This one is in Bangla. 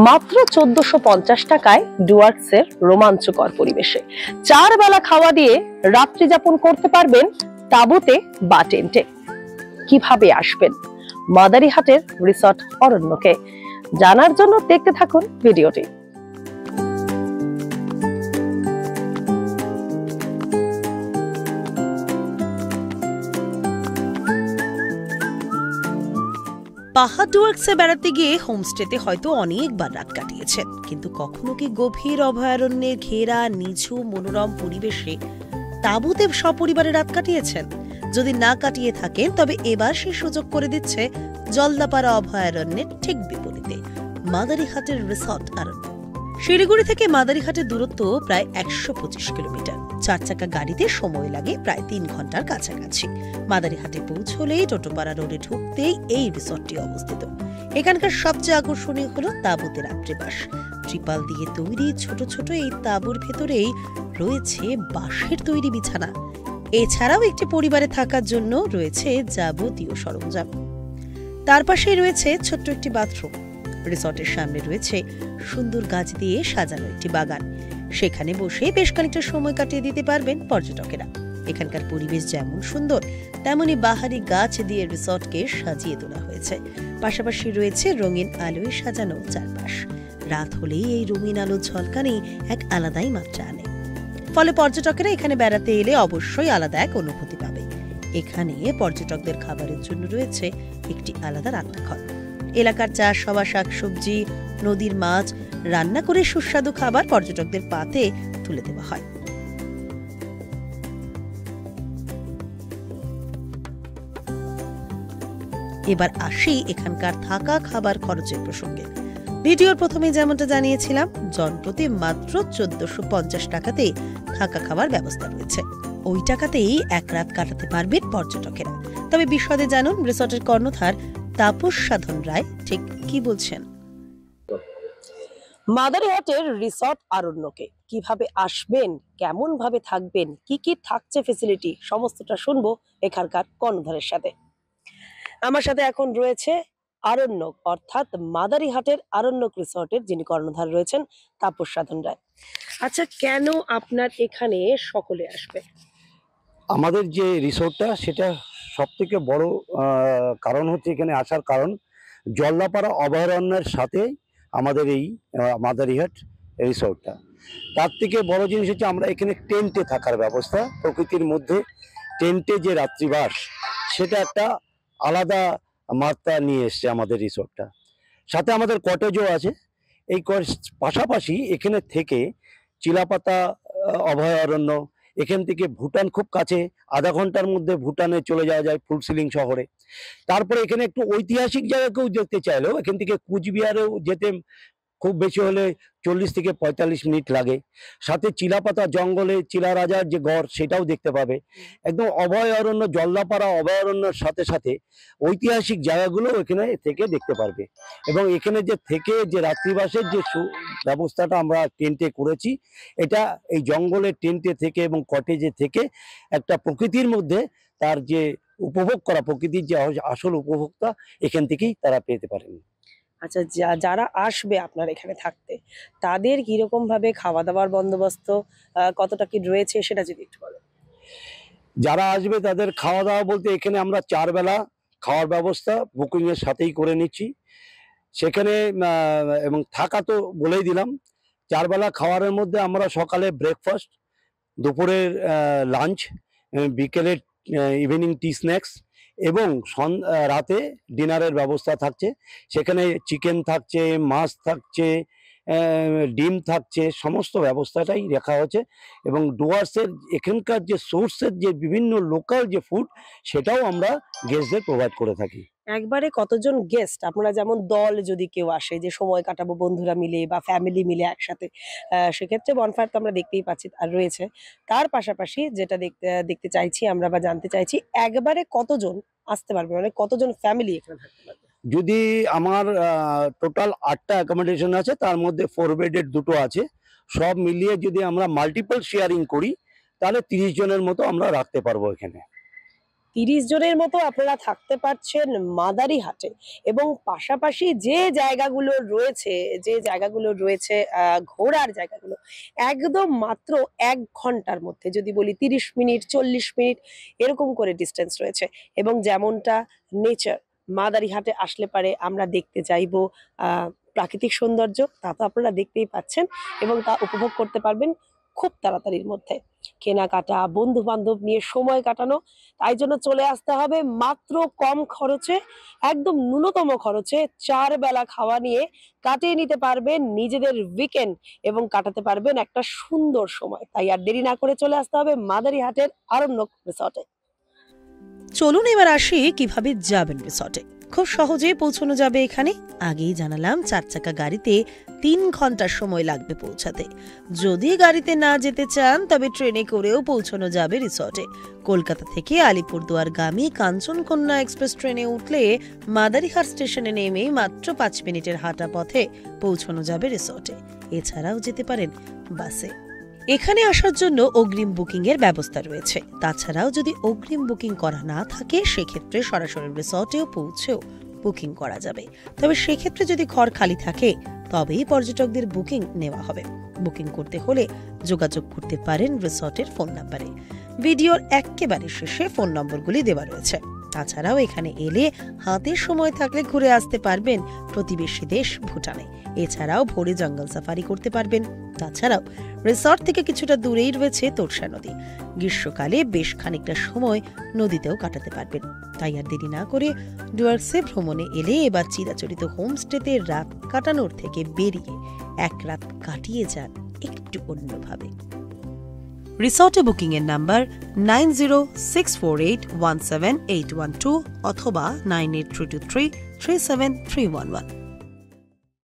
মাত্র 1450 টাকায় ডুয়ার্সের রোমাঞ্চকর পরিবেশে 4 বেলা খাওয়া দিয়ে রাত্রি যাপন করতে পারবেন তাঁবুতে বা টেন্টে। কিভাবে আসবেন মাদারিহাটের রিসর্ট অরণ্যকে জানার জন্য দেখতে থাকুন ভিডিওটি। পাহাড় ডুয়ার্সে বেড়াতে গিয়ে হোমস্টেতে হয়তো অনেকবার রাত কাটিয়েছেন, কিন্তু কখনো কি গভীর অভয়ারণ্যের ঘেরা নিঝুম মনোরম পরিবেশে তাঁবুতে সপরিবারে রাত কাটিয়েছেন? যদি না কাটিয়ে থাকেন তবে এবার সে সুযোগ করে দিচ্ছে জলদাপাড়া অভয়ারণ্যের ঠিক বিপরীতে মাদারিহাটের রিসর্ট অরণ্য। শিলিগুড়ি থেকে মাদারিহাটের দূরত্ব প্রায় 125 কিলোমিটার। 4 চাকা গাড়িতে সময় লাগে প্রায় 3 ঘন্টার কাছাকাছি। মাদারিহাটে পৌঁছলেই টোটোপাড়া রোডে ঢুকতেই এই রিসর্টটি অবস্থিত। এখানকার সবচেয়ে আকর্ষণীয় হলো তাঁবুতে রাত্রিবাস। ত্রিপাল দিয়ে তৈরি ছোট ছোট এই তাঁবুর ভেতরেই রয়েছে বাঁশের তৈরি বিছানা। এছাড়াও একটি পরিবারে থাকার জন্য রয়েছে যাবতীয় সরঞ্জাম। তার পাশেই রয়েছে ছোট্ট একটি বাথরুম। রিসর্টের সামনে রয়েছে সুন্দর গাছ দিয়ে সাজানো একটি বাগান। সেখানে বসে বেশ খানিকটা সময় কাটিয়ে দিতে পারবেন পর্যটকেরা। এখানকার পরিবেশ যেমন সুন্দর, তেমনি বাহারি গাছ দিয়ে রিসর্টকে সাজিয়ে তোলা হয়েছে। পাশাপাশি রয়েছে রঙিন আলোয় সাজানো চারপাশ। রাত হলেই এই রঙিন আলো ঝলকানি এক আলাদাই মাত্রা আনে। ফলে পর্যটকেরা এখানে বেড়াতে এলে অবশ্যই আলাদা এক অনুভূতি পাবে। এখানে পর্যটকদের খাবারের জন্য রয়েছে একটি আলাদা রান্নাঘর। এলাকার চাষ হওয়া শাকসবজি, নদীর মাছ রান্না করে সুস্বাদু খাবার পর্যটকদের পাতে তুলে দেওয়া হয়। এবার আসি এখানকার থাকা খাবার খরচের প্রসঙ্গে। ভিডিওর প্রথমে যেমনটা জানিয়েছিলাম, জনপ্রতি মাত্র 1450 টাকাতে থাকা খাবার ব্যবস্থা রয়েছে। ওই টাকাতেই এক রাত কাটাতে পারবেন পর্যটকেরা। তবে বিশদে জানুন রিসর্টের কর্ণধার তাপস সাধন রায় ঠিক কি বলছেন। মাদারিহাটের রিসর্ট অরণ্যকে কিভাবে আসবেন, কেমন ভাবে থাকবেন, কি কি থাকছে ফেসিলিটি, সমস্তটা শুনবো এখানকার কর্ণধারের সাথে। আমার সাথে এখন রয়েছে আরণ্যক অর্থাৎ মাদারিহাটের আরণ্যক রিসর্টের যিনি কর্ণধার রয়েছেন তাপস সাধন রায়। আচ্ছা, কেন আপনার এখানে সকলে আসবে? আমাদের যে রিসোর্টটা সেটা সব থেকে বড় কারণ হচ্ছে এখানে আসার কারণ জলদাপাড়া অভয়ারণ্যের সাথে আমাদের এই মাদারিহাট রিসোর্টটা। তার থেকে বড় জিনিস হচ্ছে আমরা এখানে টেন্টে থাকার ব্যবস্থা, প্রকৃতির মধ্যে টেন্টে যে রাত্রিবাস সেটা একটা আলাদা মাত্রা নিয়ে এসছে আমাদের রিসোর্টটা। সাথে আমাদের কটেজও আছে। এই পাশাপাশি এখানে থেকে চিলাপাতা অভয়ারণ্য, এখান থেকে ভুটান খুব কাছে, আধা ঘন্টার মধ্যে ভুটানে চলে যাওয়া যায় ফুলসিলিং শহরে। তারপরে এখানে একটু ঐতিহাসিক জায়গা কেউ দেখতে চাইলেও এখান থেকে কুচবিহারেও যেতে খুব বেশি হলে 40 থেকে 45 মিনিট লাগে। সাথে চিলাপাতা জঙ্গলে চিলা রাজার যে গড় সেটাও দেখতে পাবে। একদম অভয়ারণ্য, জলদাপাড়া অভয়ারণ্যের সাথে সাথে ঐতিহাসিক জায়গাগুলো এখানে থেকে দেখতে পারবে। এবং এখানে যে থেকে যে রাত্রিবাসের যে ব্যবস্থাটা আমরা টেন্টে করেছি, এটা এই জঙ্গলের টেন্টে থেকে এবং কটেজে থেকে একটা প্রকৃতির মধ্যে তার যে উপভোগ করা, প্রকৃতির যে আসল উপভোগটা এখান থেকেই তারা পেতে পারেন। আচ্ছা, যারা আসবে আপনার এখানে থাকতে তাদের কিরকম ভাবে খাওয়া দাওয়ার বন্দোবস্ত কতটা কি রয়েছে সেটা যদি একটু বলেন। যারা আসবে তাদের খাওয়া দাওয়া বলতে এখানে আমরা 4 বেলা খাওয়ার ব্যবস্থা বুকিং এর সাথেই করে নিচ্ছি সেখানে। এবং থাকা তো বলেই দিলাম, 4 বেলা খাওয়ারের মধ্যে আমরা সকালে ব্রেকফাস্ট, দুপুরের লাঞ্চ, বিকেলের ইভিনিং টি স্ন্যাক্স এবং রাতে ডিনারের ব্যবস্থা থাকছে। সেখানে চিকেন থাকছে, মাছ থাকছে, ডিম থাকছে, সমস্ত ব্যবস্থাটাই রাখা হয়েছে। এবং ডুয়ার্সের এখানকার যে সোর্সের যে বিভিন্ন লোকাল যে ফুড সেটাও আমরা গেস্টদের প্রোভাইড করে থাকি। একবারে কতজন গেস্ট আপনারা, যেমন দল যদি কেউ আসে যে সময় কাটাবো বন্ধুরা মিলে বা ফ্যামিলি মিলে একসাথে, সেক্ষেত্রে বনফায়ার তো আমরা দেখতেই পাচ্ছি আর রয়েছে। তার পাশাপাশি যেটা দেখতে চাইছি আমরা বা জানতে চাইছি, একবারে কতজন আসতে পারবে, মানে কতজন ফ্যামিলি এখানে থাকতে পারবে? যদি আমার টোটাল 8টা অ্যাকোমোডেশন আছে, তার মধ্যে 4 বেডের 2টো আছে। সব মিলিয়ে যদি আমরা মাল্টিপল শেয়ারিং করি তাহলে 30 জনের মতো আমরা রাখতে পারবো এখানে। 30 জনের মতো আপনারা থাকতে পারছেন মাদারিহাটে, এবং পাশাপাশি যে জায়গাগুলো রয়েছে ঘোরার জায়গাগুলো একদম মাত্র 1 ঘন্টার মধ্যে, যদি বলি 30 মিনিট 40 মিনিট এরকম করে ডিস্টেন্স রয়েছে। এবং যেমনটা নেচার, মাদারিহাটে আসলে পারে আমরা দেখতে চাইবো প্রাকৃতিক সৌন্দর্য, তা তো আপনারা দেখতেই পাচ্ছেন, এবং তা উপভোগ করতে পারবেন খুব তাড়াতাড়ির মধ্যে। কেনাকাটা, বন্ধু বান্ধব নিয়ে সময় কাটানো, তাই জন্য চলে আসতে হবে মাত্র কম খরচে, একদম ন্যূনতম খরচে 4 বেলা খাওয়া নিয়ে কাটিয়ে নিতে পারবেন নিজেদের উইকেন্ড, এবং কাটাতে পারবেন একটা সুন্দর সময়। তাই আর দেরি না করে চলে আসতে হবে মাদারিহাটের আরণ্যক রিসর্টে। চলুন এবার আসি কিভাবে যাবেন রিসর্টে। খুব সহজে পৌঁছানো যাবে এখানে। আগেই জানালাম 4 চাকা গাড়িতে 3 ঘন্টার সময় লাগবে পৌঁছাতে। যদি গাড়িতে না যেতে চান তবে ট্রেনে করেও পৌঁছানো যাবে রিসর্টে। কলকাতা থেকে আলিপুরদুয়ারগামী কাঞ্চনকন্যা এক্সপ্রেস ট্রেনে উঠলে মাদারিহাট স্টেশনে নেমে মাত্র 5 মিনিটের হাঁটা পথে পৌঁছানো যাবে রিসর্টে। এছাড়াও যেতে পারেন বাসে। এখানে আসার জন্য অগ্রিম বুকিং এর ব্যবস্থা রয়েছে। তাছাড়াও যদি অগ্রিম বুকিং করা না থাকে সেক্ষেত্রে সরাসরি রিসর্টেও পৌঁছেও বুকিং করা যাবে। তবে সেক্ষেত্রে যদি ঘর খালি থাকে তবেই পর্যটকদের বুকিং নেওয়া হবে। বুকিং করতে হলে যোগাযোগ করতে পারেন রিসর্টের ফোন নাম্বারে। ভিডিওর একেবারে শেষে ফোন নম্বরগুলি দেওয়া রয়েছে। তাছাড়াও এখানে এলে হাতে সময় থাকলে ঘুরে আসতে পারবেন প্রতিবেশী দেশ ভুটানে। এছাড়াও ভোরে জঙ্গল সাফারি করতে পারবেন। তাছাড়াও রিসর্ট থেকে কিছুটা দূরেই রয়েছে তোরসা নদী। গ্রীষ্মকালে বেশ খানিকটা সময় নদীতেও কাটাতে পারবেন। তাই আর দেরি না করে ডুয়ার্সে ভ্রমণে এলে এবার চিরাচরিত হোমস্টেতে রাত কাটানোর থেকে বেরিয়ে 1 রাত কাটিয়ে যান একটু অন্যভাবে। রিসর্টে বুকিং এর নাম্বার 9064817812 অথবা 9832337311।